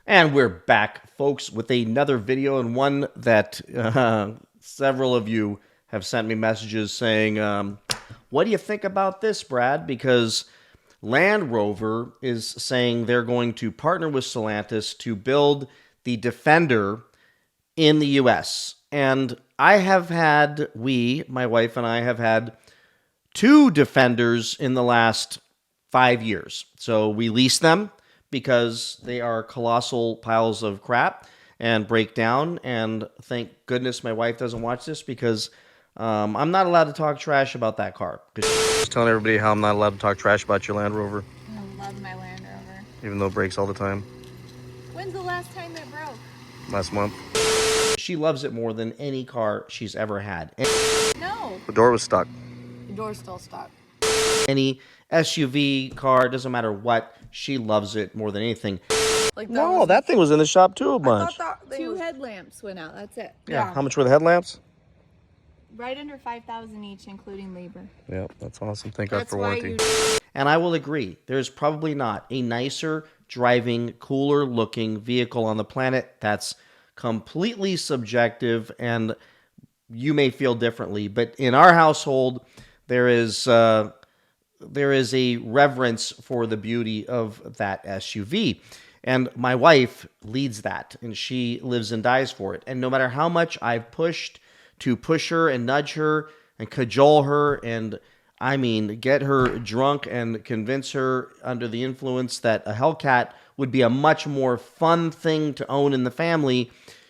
And we're back, folks, with another video, and one that several of you have sent me messages saying, what do you think about this, Brad? Because Land Rover is saying they're going to partner with Stellantis to build the Defender in the US. And my wife and I have had two Defenders in the last 5 years. So we lease them because they are colossal piles of crap and break down. And thank goodness my wife doesn't watch this because I'm not allowed to talk trash about that car. Just telling everybody how I'm not allowed to talk trash about your Land Rover. I love my Land Rover. Even though it breaks all the time. When's the last time it broke? Last month. She loves it more than any car she's ever had. No. The door was stuck. The door's still stuck. Any SUV car, doesn't matter what, she loves it more than anything. Like That thing was in the shop too a bunch. Two headlamps went out. That's it. Yeah. How much were the headlamps? Right under $5,000 each, including labor. Yep, that's awesome. Thank God for warranty. And I will agree, there's probably not a nicer driving, cooler looking vehicle on the planet. That's completely subjective, and you may feel differently. But in our household, there is a reverence for the beauty of that SUV. And my wife leads that, and she lives and dies for it. And no matter how much I've pushed to push her and nudge her and cajole her and, get her drunk and convince her under the influence that a Hellcat would be a much more fun thing to own in the family,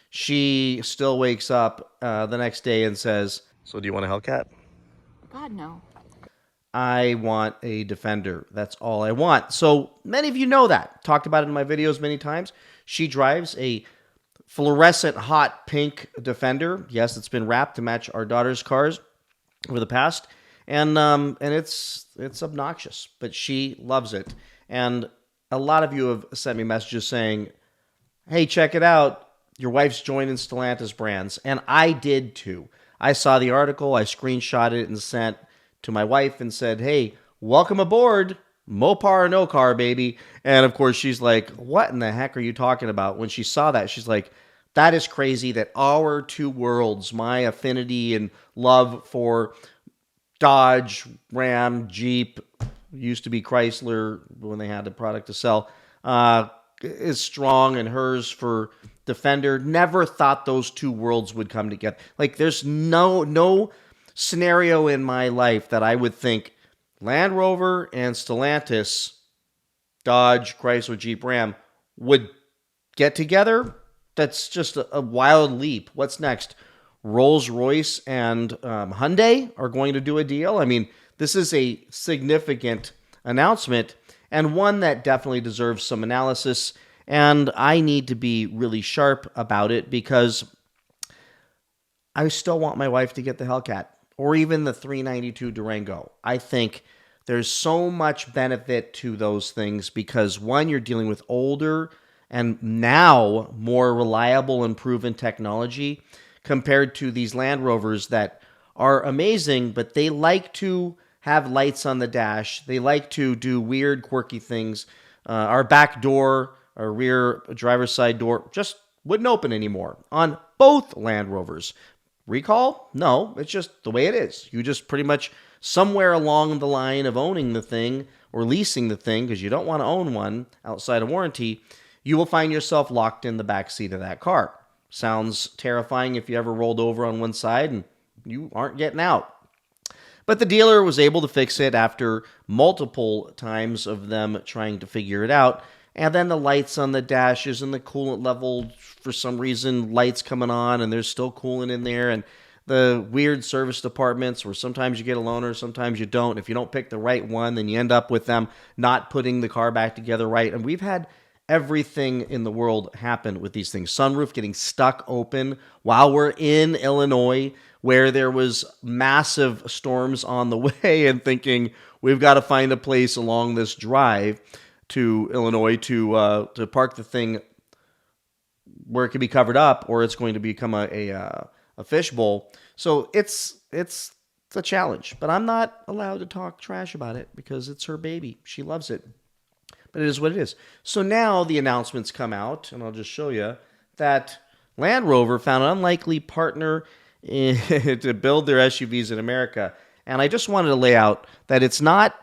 she still wakes up the next day and says, "So do you want a Hellcat?" God, no. I want a Defender. That's all I want. So many of you know that. Talked about it in my videos many times. She drives a fluorescent hot pink Defender. Yes, it's been wrapped to match our daughter's cars over the past. And it's obnoxious, but she loves it. And a lot of you have sent me messages saying, "Hey, check it out. Your wife's joining Stellantis brands." And I did too. I saw the article, I screenshotted it and sent to my wife and said, "Hey, welcome aboard. Mopar or no car, baby." And of course, she's like, "What in the heck are you talking about?" When she saw that, she's like, "That is crazy that our two worlds, my affinity and love for Dodge, Ram, Jeep, used to be Chrysler when they had the product to sell, is strong, and hers for Defender. Never thought those two worlds would come together." Like, there's no scenario in my life that I would think Land Rover and Stellantis, Dodge, Chrysler, Jeep, Ram, would get together. That's just a wild leap. What's next? Rolls-Royce and Hyundai are going to do a deal. This is a significant announcement, and one that definitely deserves some analysis, and I need to be really sharp about it because I still want my wife to get the Hellcat or even the 392 Durango. I think there's so much benefit to those things because, one, you're dealing with older and now more reliable and proven technology compared to these Land Rovers that are amazing, but they like to have lights on the dash. They like to do weird, quirky things. Our back door, our rear driver's side door just wouldn't open anymore on both Land Rovers. Recall? No, it's just the way it is. You just pretty much somewhere along the line of owning the thing or leasing the thing, because you don't want to own one outside of warranty, you will find yourself locked in the back seat of that car. Sounds terrifying if you ever rolled over on one side and you aren't getting out. But the dealer was able to fix it after multiple times of them trying to figure it out. And then the lights on the dashes and the coolant level, for some reason, lights coming on and there's still coolant in there. And the weird service departments where sometimes you get a loaner, sometimes you don't. If you don't pick the right one, then you end up with them not putting the car back together right. And we've had everything in the world happen with these things. Sunroof getting stuck open while we're in Illinois, where there was massive storms on the way, and thinking we've got to find a place along this drive to Illinois to park the thing where it can be covered up, or it's going to become a fishbowl. So it's a challenge, but I'm not allowed to talk trash about it because it's her baby. She loves it. but it is what it is. So now the announcements come out, and I'll just show you that Land Rover found an unlikely partner to build their SUVs in America. And I just wanted to lay out that it's not.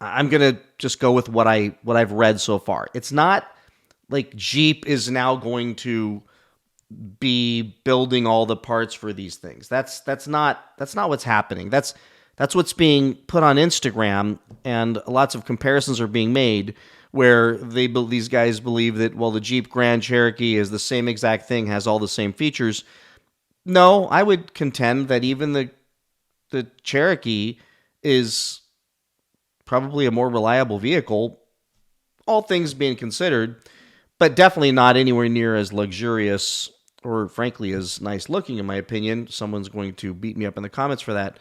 I'm gonna just go with what I've read so far. It's not like Jeep is now going to be building all the parts for these things. That's not what's happening. That's what's being put on Instagram, and lots of comparisons are being made where these guys believe that, well, the Jeep Grand Cherokee is the same exact thing, has all the same features. No, I would contend that even the Cherokee is probably a more reliable vehicle, all things being considered, but definitely not anywhere near as luxurious or frankly as nice looking, in my opinion. Someone's going to beat me up in the comments for that.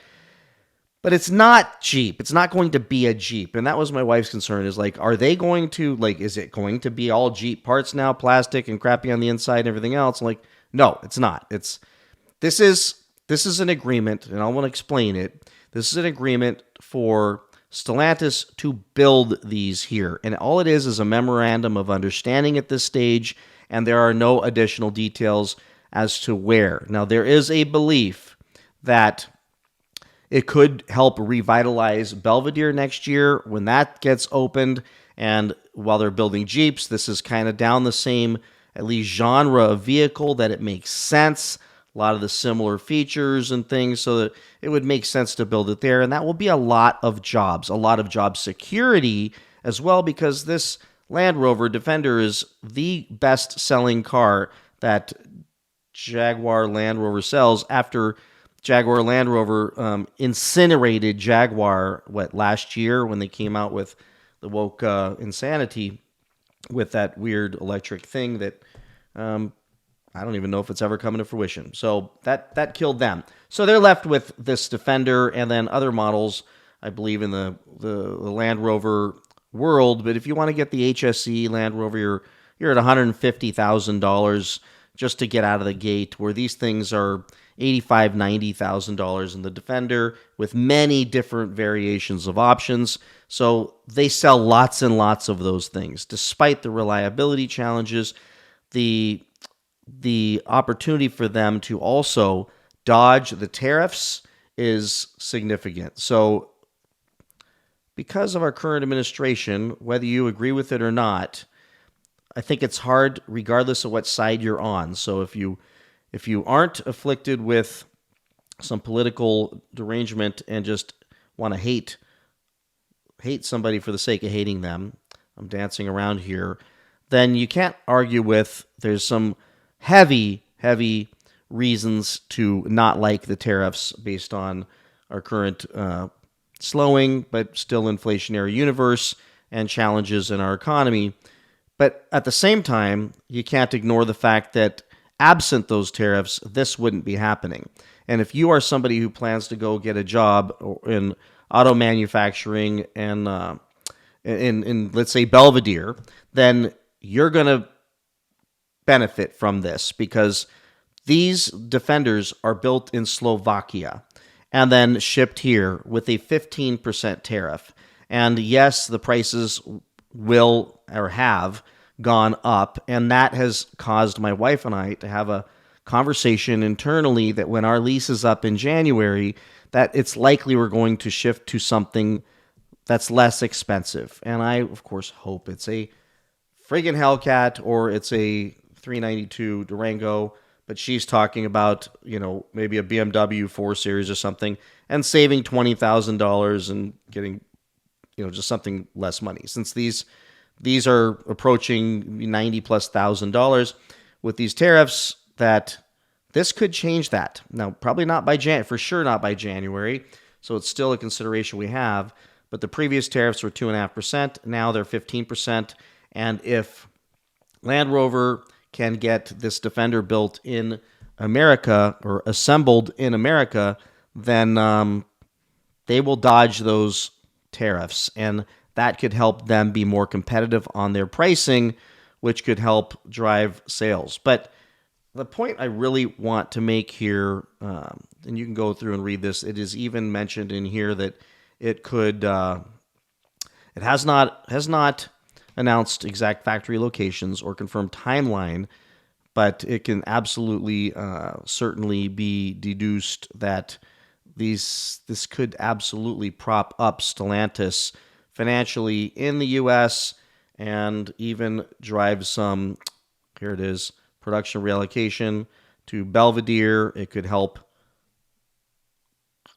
But it's not Jeep. It's not going to be a Jeep. And that was my wife's concern, is like, are they going to, like, is it going to be all Jeep parts now, plastic and crappy on the inside and everything else? Like, no, it's not. This is an agreement, and I want to explain it. This is an agreement for Stellantis to build these here. And all it is a memorandum of understanding at this stage, and there are no additional details as to where. Now, there is a belief that it could help revitalize Belvedere next year when that gets opened. And while they're building Jeeps, this is kind of down the same, at least, genre of vehicle, that it makes sense. A lot of the similar features and things, so that it would make sense to build it there. And that will be a lot of jobs, a lot of job security as well, because this Land Rover Defender is the best-selling car that Jaguar Land Rover sells after Jaguar Land Rover incinerated Jaguar, last year when they came out with the woke insanity with that weird electric thing that I don't even know if it's ever coming to fruition. So that killed them. So they're left with this Defender and then other models, I believe, in the Land Rover world. But if you want to get the HSE Land Rover, you're at $150,000 just to get out of the gate, where these things are $85,000, $90,000 in the Defender with many different variations of options. So they sell lots and lots of those things. Despite the reliability challenges, the opportunity for them to also dodge the tariffs is significant. So because of our current administration, whether you agree with it or not, I think it's hard regardless of what side you're on. So if you aren't afflicted with some political derangement and just want to hate somebody for the sake of hating them, I'm dancing around here, then you can't argue with there's some heavy reasons to not like the tariffs based on our current slowing but still inflationary universe and challenges in our economy. But at the same time, you can't ignore the fact that absent those tariffs, this wouldn't be happening. And if you are somebody who plans to go get a job in auto manufacturing and in let's say Belvedere, then you're going to benefit from this, because these Defenders are built in Slovakia and then shipped here with a 15% tariff. And yes, the prices will or have gone up, and that has caused my wife and I to have a conversation internally that when our lease is up in January, that it's likely we're going to shift to something that's less expensive. And I, of course, hope it's a friggin' Hellcat or it's a 392 Durango, but she's talking about, maybe a BMW 4 Series or something, and saving $20,000 and getting, just something less money. Since these are approaching $90,000+ with these tariffs, that this could change that. Now, probably not for sure not by January, so it's still a consideration we have, but the previous tariffs were 2.5%, now they're 15%, and if Land Rover can get this Defender built in America or assembled in America, then they will dodge those tariffs, and that could help them be more competitive on their pricing, which could help drive sales. But the point I really want to make here, and you can go through and read this, it is even mentioned in here that it could, it has not announced exact factory locations or confirmed timeline, but it can absolutely, certainly be deduced that this could absolutely prop up Stellantis financially in the U.S. and even drive some, here it is, production reallocation to Belvedere. It could help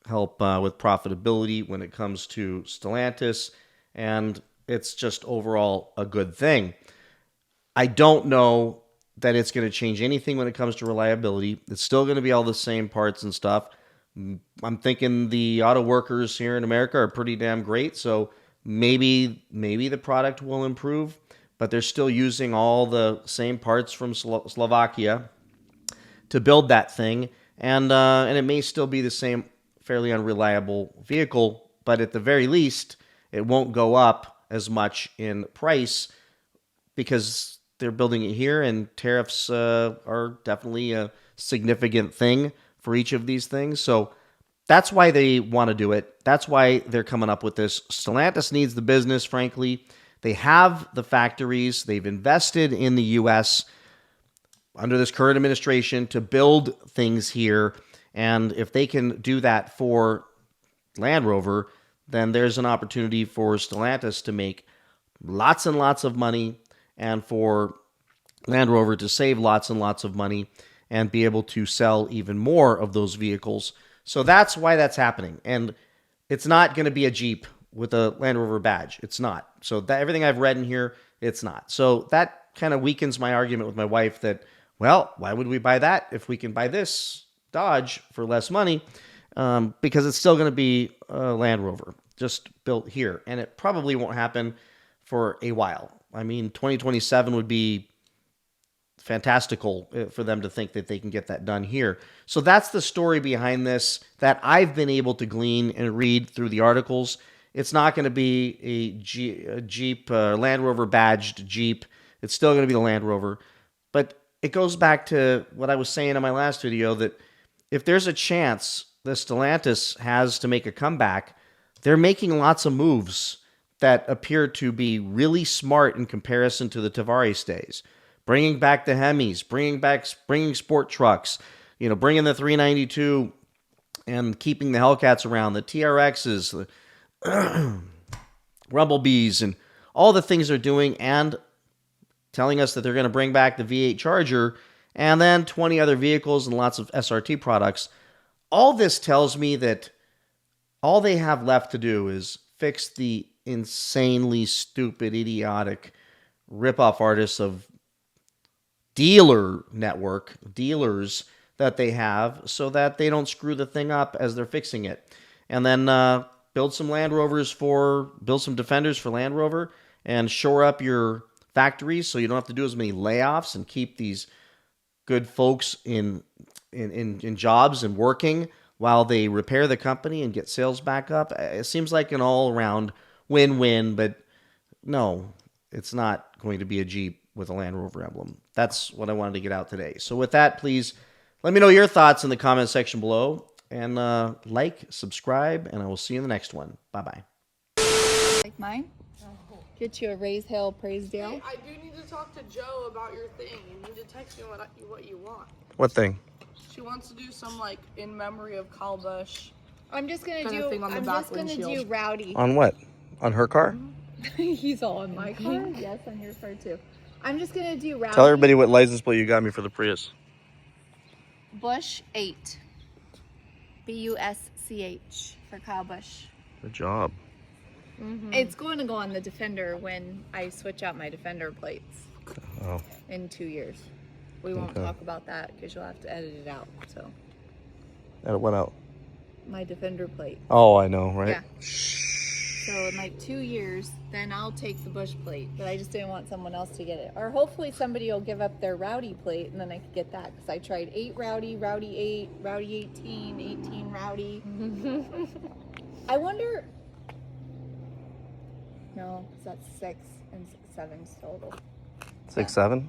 with profitability when it comes to Stellantis, and it's just overall a good thing. I don't know that it's going to change anything when it comes to reliability. It's still going to be all the same parts and stuff. I'm thinking the auto workers here in America are pretty damn great, so maybe the product will improve, but they're still using all the same parts from Slovakia to build that thing, and it may still be the same fairly unreliable vehicle, but at the very least, it won't go up as much in price because they're building it here, and tariffs are definitely a significant thing for each of these things. So that's why they want to do it. That's why they're coming up with this. Stellantis needs the business, frankly. They have the factories. They've invested in the U.S. under this current administration to build things here. And if they can do that for Land Rover, then there's an opportunity for Stellantis to make lots and lots of money, and for Land Rover to save lots and lots of money and be able to sell even more of those vehicles. So that's why that's happening. And it's not going to be a Jeep with a Land Rover badge. It's not. So that everything I've read in here, it's not. So that kind of weakens my argument with my wife that, well, why would we buy that if we can buy this Dodge for less money? Because it's still going to be a Land Rover, just built here. And it probably won't happen for a while. I mean, 2027 would be fantastical for them to think that they can get that done here. So that's the story behind this that I've been able to glean and read through the articles. It's not going to be a Jeep, Land Rover badged Jeep. It's still going to be the Land Rover. But it goes back to what I was saying in my last video, that if there's a chance the Stellantis has to make a comeback, they're making lots of moves that appear to be really smart in comparison to the Tavares days. Bringing back the Hemis, bringing sport trucks, bringing the 392 and keeping the Hellcats around, the TRXs, the Rumblebees, and all the things they're doing, and telling us that they're going to bring back the V8 Charger and then 20 other vehicles and lots of SRT products. All this tells me that all they have left to do is fix the insanely stupid, idiotic rip-off artists of dealer network, dealers that they have, so that they don't screw the thing up as they're fixing it. And then build some Defenders for Land Rover, and shore up your factories so you don't have to do as many layoffs, and keep these good folks in jobs and working while they repair the company and get sales back up. It seems like an all-around win-win, but no, it's not going to be a Jeep with a Land Rover emblem. That's what I wanted to get out today. So with that, please let me know your thoughts in the comment section below, and like, subscribe, and I will see you in the next one. Bye-bye. Like mine? Get you a raise hell, praise Dale. Hey, I do need to talk to Joe about your thing. You need to text me what you want. What thing? She wants to do some in memory of Kyle Busch. I'm just gonna Kind of thing on the I'm back just gonna windshield. do Rowdy. On what? On her car? He's all on my car. Yes, on your car too. I'm just gonna do Rowdy. Tell everybody what license plate you got me for the Prius. Busch 8. BUSCH for Kyle Busch. Good job. It's going to go on the Defender when I switch out my Defender plates in 2 years. We won't talk about that because you'll have to edit it out. So. Edit what out? My Defender plate. Oh, I know, right? Yeah. So in 2 years, then I'll take the Busch plate, but I just didn't want someone else to get it. Or hopefully somebody will give up their Rowdy plate, and then I could get that, because I tried 8 Rowdy, Rowdy 8, Rowdy 18, 18 Rowdy. I wonder. No, because that's 6 and 7 total. 6'7"?